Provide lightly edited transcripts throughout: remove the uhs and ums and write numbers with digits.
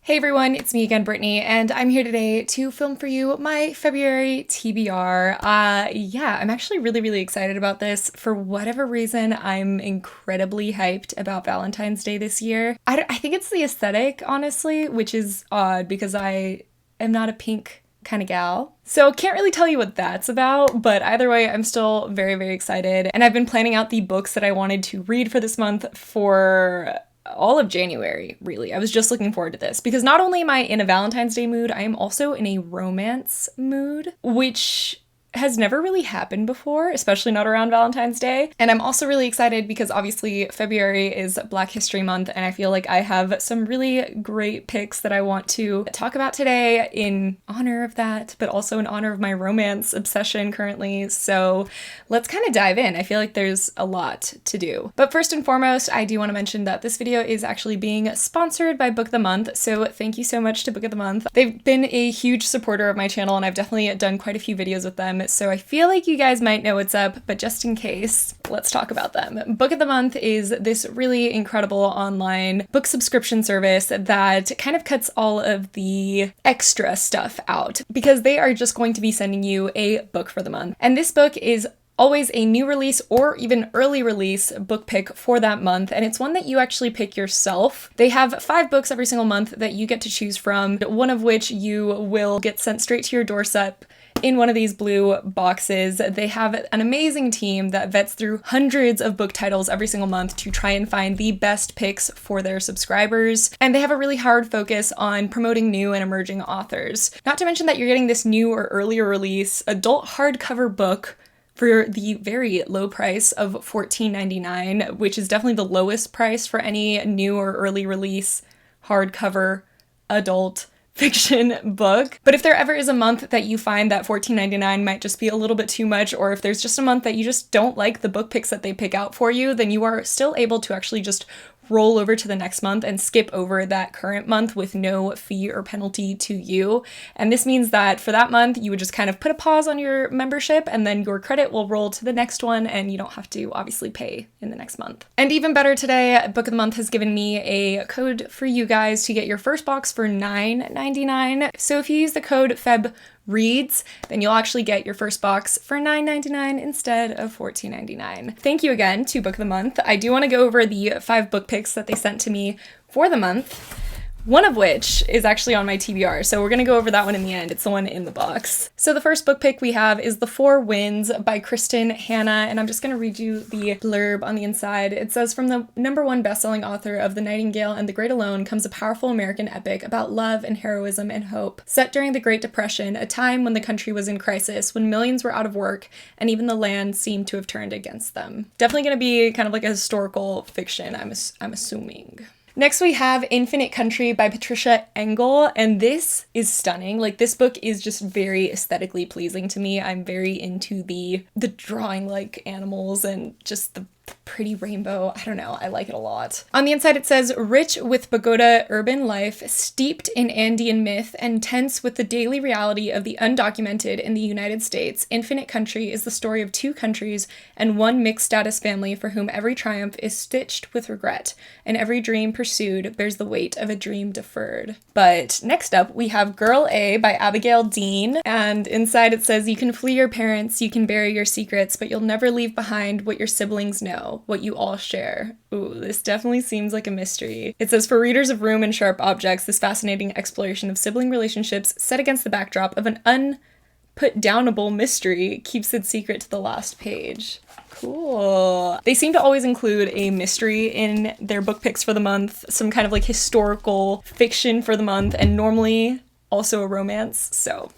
Hey everyone, it's me again, Brittany, and I'm here today to film for you my February TBR. I'm actually really excited about this. For whatever reason, I'm incredibly hyped about Valentine's Day this year. I think it's the aesthetic, honestly, which is odd because I am not a pink kind of gal. So can't really tell you what that's about, but either way, I'm still very excited. And I've been planning out the books that I wanted to read for this month for all of January, really. I was just looking forward to this because not only am I in a Valentine's Day mood, I am also in a romance mood, which has never really happened before, especially not around Valentine's Day. And I'm also really excited because obviously February is Black History Month, and I feel like I have some really great picks that I want to talk about today in honor of that, but also in honor of my romance obsession currently. So let's kind of dive in. I feel like there's a lot to do. But first and foremost, I do want to mention that this video is actually being sponsored by Book of the Month, so thank you so much to Book of the Month. They've been a huge supporter of my channel, and I've definitely done quite a few videos with them. So I feel like you guys might know what's up, but just in case, let's talk about them. Book of the Month is this really incredible online book subscription service that kind of cuts all of the extra stuff out because they are just going to be sending you a book for the month. And this book is always a new release or even early release book pick for that month, and it's one that you actually pick yourself. They have 5 books every single month that you get to choose from, one of which you will get sent straight to your doorstep in one of these blue boxes. They have an amazing team that vets through hundreds of book titles every single month to try and find the best picks for their subscribers. And they have a really hard focus on promoting new and emerging authors. Not to mention that you're getting this new or earlier release adult hardcover book for the very low price of $14.99, which is definitely the lowest price for any new or early release hardcover adult fiction book. But if there ever is a month that you find that $14.99 might just be a little bit too much, or if there's just a month that you just don't like the book picks that they pick out for you, then you are still able to actually just roll over to the next month and skip over that current month with no fee or penalty to you. And this means that for that month, you would just kind of put a pause on your membership and then your credit will roll to the next one and you don't have to obviously pay in the next month. And even better today, Book of the Month has given me a code for you guys to get your first box for $9.99. So if you use the code FEBREADS, then you'll actually get your first box for $9.99 instead of $14.99. Thank you again to Book of the Month. I do want to go over the 5 book picks that they sent to me for the month, one of which is actually on my TBR, so we're gonna go over that one in the end. It's the one in the box. So the first book pick we have is The Four Winds by Kristen Hanna, and I'm just gonna read you the blurb on the inside. It says, from the #1 best-selling author of The Nightingale and The Great Alone comes a powerful American epic about love and heroism and hope. Set during the Great Depression, a time when the country was in crisis, when millions were out of work, and even the land seemed to have turned against them. Definitely gonna be kind of like a historical fiction, I'm assuming. Next we have Infinite Country by Patricia Engel, and this is stunning. Like, this book is just very aesthetically pleasing to me. I'm very into the drawing like animals and just the pretty rainbow. I don't know, I like it a lot. On the inside it says, rich with pagoda urban life, steeped in Andean myth, and tense with the daily reality of the undocumented in the United States, Infinite Country is the story of 2 countries and one mixed status family for whom every triumph is stitched with regret, and every dream pursued bears the weight of a dream deferred. But next up we have Girl A by Abigail Dean, and inside it says, you can flee your parents, you can bury your secrets, but you'll never leave behind what your siblings know, what you all share. Ooh, this definitely seems like a mystery. It says, for readers of Room and Sharp Objects, this fascinating exploration of sibling relationships set against the backdrop of an unput-downable mystery keeps its secret to the last page. Cool. They seem to always include a mystery in their book picks for the month, some kind of like historical fiction for the month, and normally also a romance, so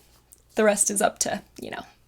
the rest is up to,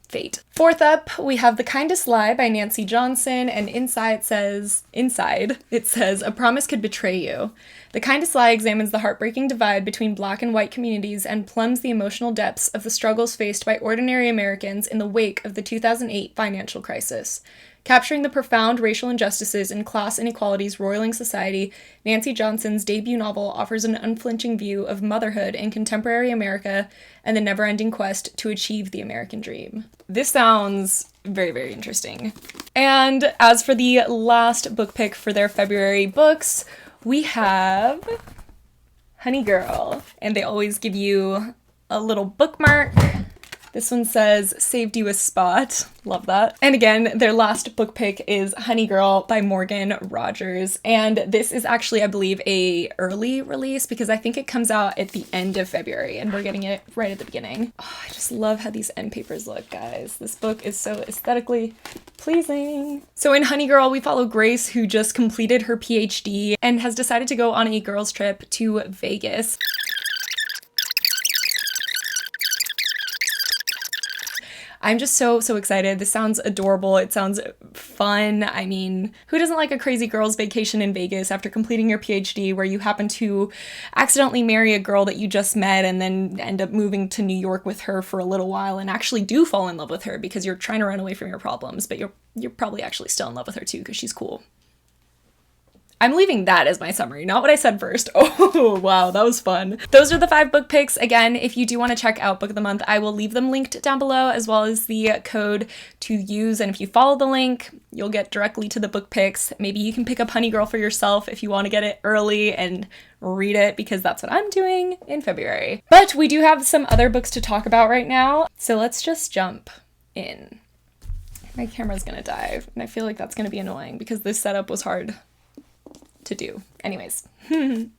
fate. Fourth up, we have The Kindest Lie by Nancy Johnson, and inside it says, a promise could betray you. The Kindest Lie examines the heartbreaking divide between Black and white communities and plumbs the emotional depths of the struggles faced by ordinary Americans in the wake of the 2008 financial crisis. Capturing the profound racial injustices and class inequalities roiling society, Nancy Johnson's debut novel offers an unflinching view of motherhood in contemporary America and the never-ending quest to achieve the American dream. This sounds very interesting. And as for the last book pick for their February books, we have Honey Girl And they always give you a little bookmark. This one says, saved you a spot. Love that. And again, their last book pick is Honey Girl by Morgan Rogers. And this is actually, I believe, a early release because I think it comes out at the end of February and we're getting it right at the beginning. Oh, I just love how these end papers look, guys. This book is so aesthetically pleasing. So in Honey Girl, we follow Grace, who just completed her PhD and has decided to go on a girls' trip to Vegas. I'm just so excited. This sounds adorable. It sounds fun. I mean, who doesn't like a crazy girls' vacation in Vegas after completing your PhD where you happen to accidentally marry a girl that you just met and then end up moving to New York with her for a little while and actually do fall in love with her because you're trying to run away from your problems, but you're probably actually still in love with her too because she's cool. I'm leaving that as my summary, not what I said first. Oh, wow, that was fun. Those are the 5 book picks. Again, if you do want to check out Book of the Month, I will leave them linked down below as well as the code to use. And if you follow the link, you'll get directly to the book picks. Maybe you can pick up Honey Girl for yourself if you want to get it early and read it because that's what I'm doing in February. But we do have some other books to talk about right now. So let's just jump in. My camera's gonna die and I feel like that's gonna be annoying because this setup was hard to do. Anyways.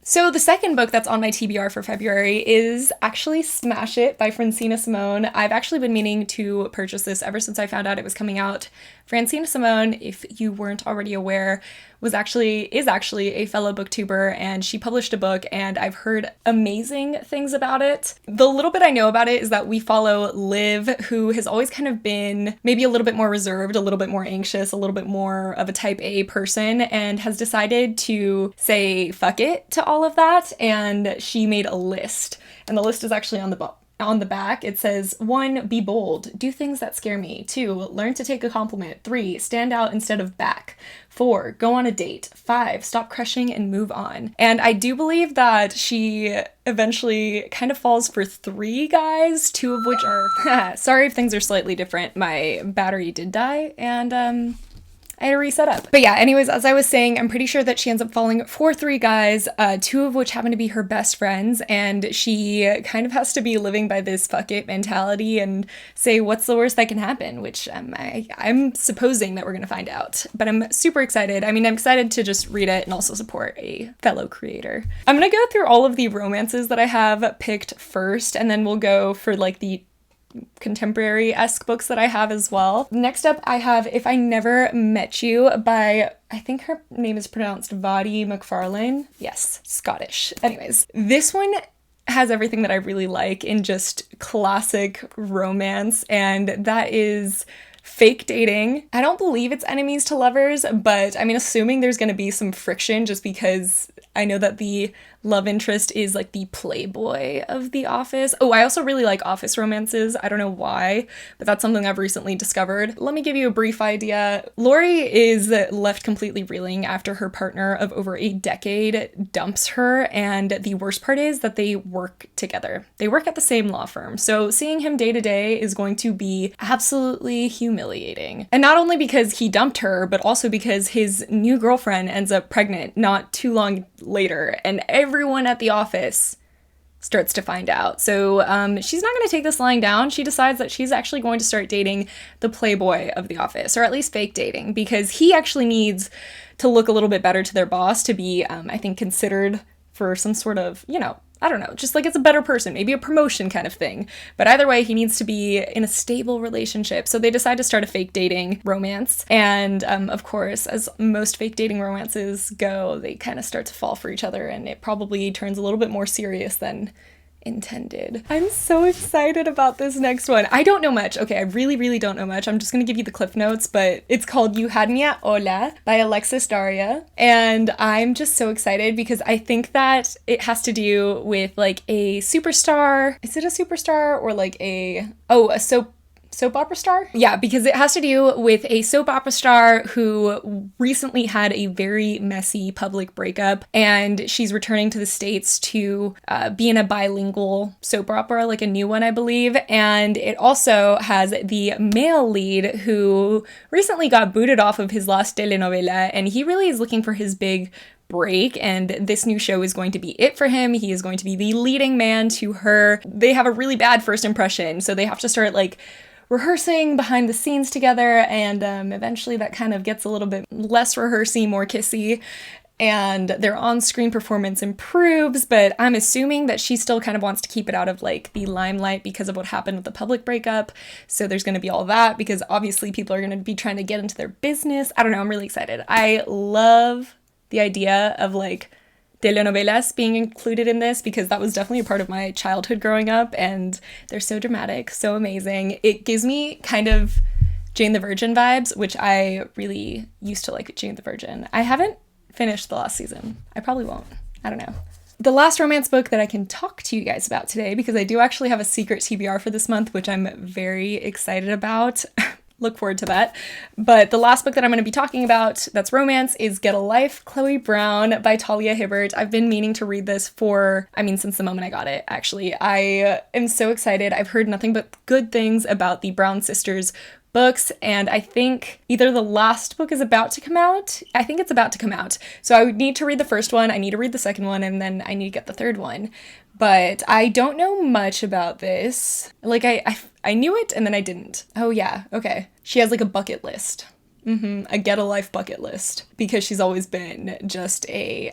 So the second book that's on my TBR for February is actually Smash It by Francina Simone. I've actually been meaning to purchase this ever since I found out it was coming out. Francina Simone, if you weren't already aware, is actually a fellow booktuber, and she published a book and I've heard amazing things about it. The little bit I know about it is that we follow Liv, who has always kind of been maybe a little bit more reserved, a little bit more anxious, a little bit more of a type A person, and has decided to say fuck it to all of that, and she made a list, and the list is actually on the back. It says 1, be bold, do things that scare me. 2, learn to take a compliment. 3, stand out instead of back. 4, go on a date. 5, stop crushing and move on. And I do believe that she eventually kind of falls for 3 guys, 2 of which are sorry if things are slightly different. My battery did die and I had to reset up. But yeah, anyways, as I was saying, I'm pretty sure that she ends up falling for 3 guys, 2 of which happen to be her best friends, and she kind of has to be living by this fuck it mentality and say what's the worst that can happen, which I'm supposing that we're gonna find out. But I'm super excited. I mean, I'm excited to just read it and also support a fellow creator. I'm gonna go through all of the romances that I have picked first, and then we'll go for like the contemporary-esque books that I have as well. Next up, I have If I Never Met You by, I think her name is pronounced Vadi McFarlane. Yes, Scottish. Anyways, this one has everything that I really like in just classic romance, and that is fake dating. I don't believe it's enemies to lovers, but I mean, assuming there's gonna be some friction just because I know that the love interest is like the playboy of the office. Oh, I also really like office romances. I don't know why, but that's something I've recently discovered. Let me give you a brief idea. Lori is left completely reeling after her partner of over a decade dumps her, and the worst part is that they work together. They work at the same law firm, so seeing him day to day is going to be absolutely humiliating. And not only because he dumped her, but also because his new girlfriend ends up pregnant not too long later, and everyone at the office starts to find out. So she's not going to take this lying down. She decides that she's actually going to start dating the playboy of the office, or at least fake dating, because he actually needs to look a little bit better to their boss to be, I think, considered for some sort of, you know, I don't know, just like it's a better person, maybe a promotion kind of thing. But either way, he needs to be in a stable relationship. So they decide to start a fake dating romance. And of course, as most fake dating romances go, they kind of start to fall for each other, and it probably turns a little bit more serious than intended. I'm so excited about this next one. I don't know much. Okay, I really don't know much. I'm just gonna give you the cliff notes, but it's called You Had Me at Hola by Alexis Daria, and I'm just so excited because I think that it has to do with like a superstar. Is it a superstar or like a soap opera star? Yeah, because it has to do with a soap opera star who recently had a very messy public breakup, and she's returning to the States to be in a bilingual soap opera, like a new one, I believe. And it also has the male lead who recently got booted off of his last telenovela, and he really is looking for his big break, and this new show is going to be it for him. He is going to be the leading man to her. They have a really bad first impression, so they have to start like rehearsing behind the scenes together, and eventually that kind of gets a little bit less rehearsy, more kissy, and their on-screen performance improves, but I'm assuming that she still kind of wants to keep it out of like the limelight because of what happened with the public breakup. So there's going to be all that because obviously people are going to be trying to get into their business. I don't know, I'm really excited. I love the idea of like telenovelas being included in this because that was definitely a part of my childhood growing up, and they're so dramatic, so amazing. It gives me kind of Jane the Virgin vibes, which I really used to like Jane the Virgin. I haven't finished the last season. I probably won't. I don't know. The last romance book that I can talk to you guys about today, because I do actually have a secret TBR for this month, which I'm very excited about. Look forward to that. But the last book that I'm going to be talking about that's romance is Get a Life, Chloe Brown by Talia Hibbert. I've been meaning to read this since the moment I got it, actually. I am so excited. I've heard nothing but good things about the Brown sisters books, and I think either the last book is about to come out. I think it's about to come out. So I would need to read the first one, I need to read the second one, and then I need to get the third one. But I don't know much about this. Like, I knew it, and then I didn't. Oh yeah, okay. She has like a bucket list. A Get a Life bucket list, because she's always been just a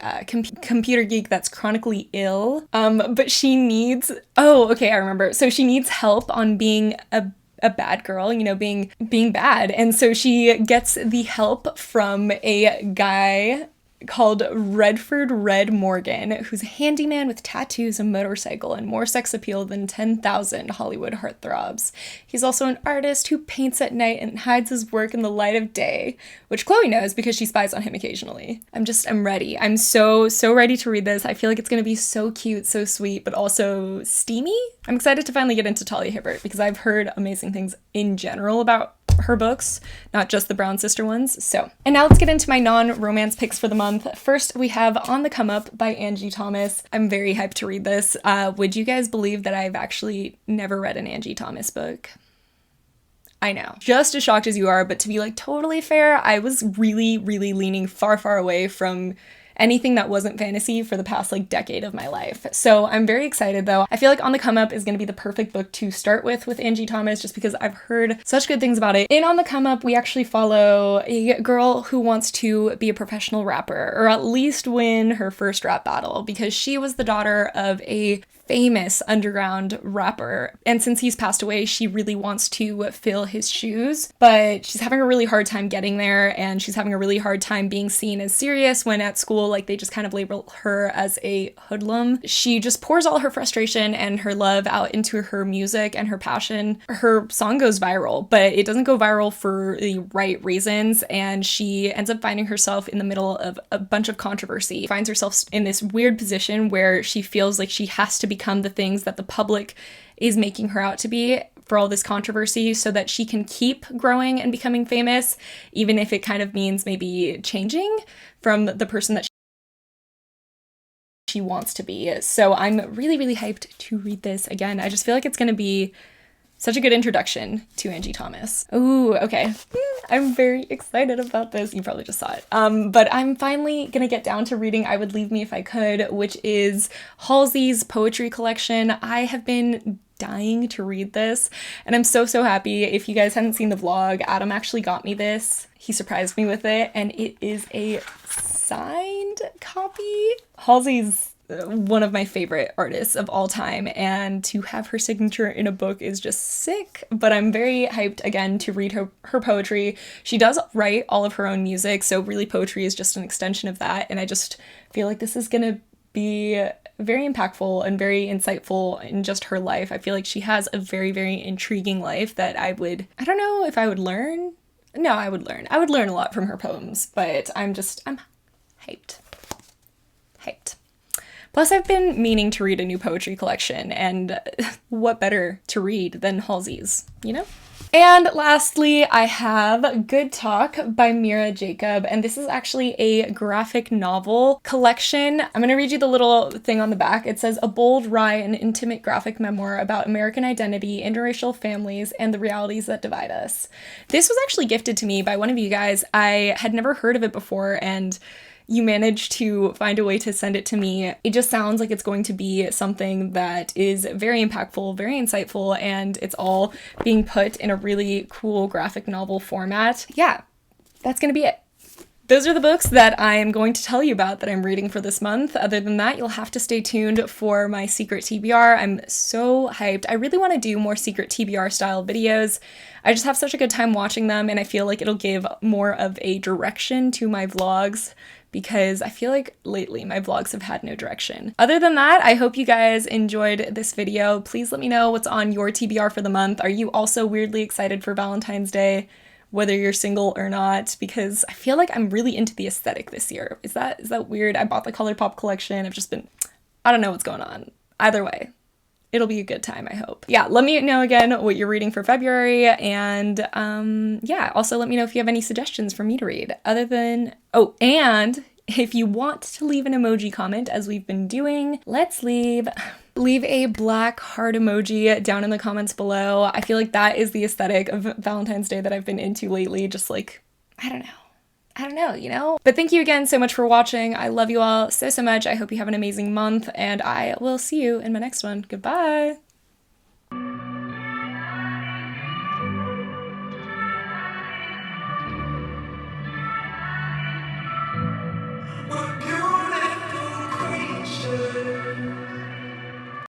computer geek that's chronically ill. But she needs, I remember. So she needs help on being a bad girl, being bad. And so she gets the help from a guy called Redford Red Morgan, who's a handyman with tattoos, a motorcycle, and more sex appeal than 10,000 Hollywood heartthrobs. He's also an artist who paints at night and hides his work in the light of day, which Chloe knows because she spies on him occasionally. I'm ready. I'm so ready to read this. I feel like it's going to be so cute, so sweet, but also steamy. I'm excited to finally get into Talia Hibbert because I've heard amazing things in general about her books, not just the Brown sister ones. So, and now let's get into my non-romance picks for the month. First, we have On the Come Up by Angie Thomas. I'm very hyped to read this. Would you guys believe that I've actually never read an Angie Thomas book? I know. Just as shocked as you are, but to be like totally fair, I was really leaning far away from anything that wasn't fantasy for the past like decade of my life. So I'm very excited though. I feel like On the Come Up is going to be the perfect book to start with Angie Thomas, just because I've heard such good things about it. In On the Come Up, we actually follow a girl who wants to be a professional rapper, or at least win her first rap battle, because she was the daughter of a famous underground rapper, and since he's passed away, she really wants to fill his shoes, but she's having a really hard time getting there, and she's having a really hard time being seen as serious when at school, like, they just kind of label her as a hoodlum. She just pours all her frustration and her love out into her music and her passion. Her song goes viral, but it doesn't go viral for the right reasons, and she ends up finding herself in the middle of a bunch of controversy, finds herself in this weird position where she feels like she has to become the things that the public is making her out to be for all this controversy, so that she can keep growing and becoming famous, even if it kind of means maybe changing from the person that she wants to be. So I'm really hyped to read this again. I just feel like it's going to be such a good introduction to Angie Thomas. Ooh, okay. I'm very excited about this. You probably just saw it. But I'm finally gonna get down to reading I Would Leave Me If I Could, which is Halsey's poetry collection. I have been dying to read this, and I'm so happy. If you guys hadn't seen the vlog, Adam actually got me this. He surprised me with it, and it is a signed copy. Halsey's one of my favorite artists of all time, and to have her signature in a book is just sick. But I'm very hyped again to read her poetry. She does write all of her own music, so really poetry is just an extension of that, and I just feel like this is gonna be very impactful and very insightful in just her life. I feel like she has a very intriguing life that I don't know if I would learn. No, I would learn. I would learn a lot from her poems, but I'm hyped. Plus, I've been meaning to read a new poetry collection, and what better to read than Halsey's, you know? And lastly, I have Good Talk by Mira Jacob, and this is actually a graphic novel collection. I'm going to read you the little thing on the back. It says, a bold, wry, and intimate graphic memoir about American identity, interracial families, and the realities that divide us. This was actually gifted to me by one of you guys. I had never heard of it before, and you managed to find a way to send it to me. It just sounds like it's going to be something that is very impactful, very insightful, and it's all being put in a really cool graphic novel format. Yeah, that's gonna be it. Those are the books that I am going to tell you about that I'm reading for this month. Other than that, you'll have to stay tuned for my secret TBR. I'm so hyped. I really want to do more secret TBR style videos. I just have such a good time watching them, and I feel like it'll give more of a direction to my vlogs, because I feel like lately my vlogs have had no direction. Other than that, I hope you guys enjoyed this video. Please let me know what's on your TBR for the month. Are you also weirdly excited for Valentine's Day, whether you're single or not? Because I feel like I'm really into the aesthetic this year. Is that weird? I bought the ColourPop collection. I've just been, I don't know what's going on. Either way, it'll be a good time, I hope. Yeah, let me know again what you're reading for February, and yeah, also let me know if you have any suggestions for me to read. Other than, oh, and if you want to leave an emoji comment, as we've been doing, let's leave a black heart emoji down in the comments below. I feel like that is the aesthetic of Valentine's Day that I've been into lately. Just like, I don't know, you know? But thank you again so much for watching. I love you all so much. I hope you have an amazing month, and I will see you in my next one. Goodbye.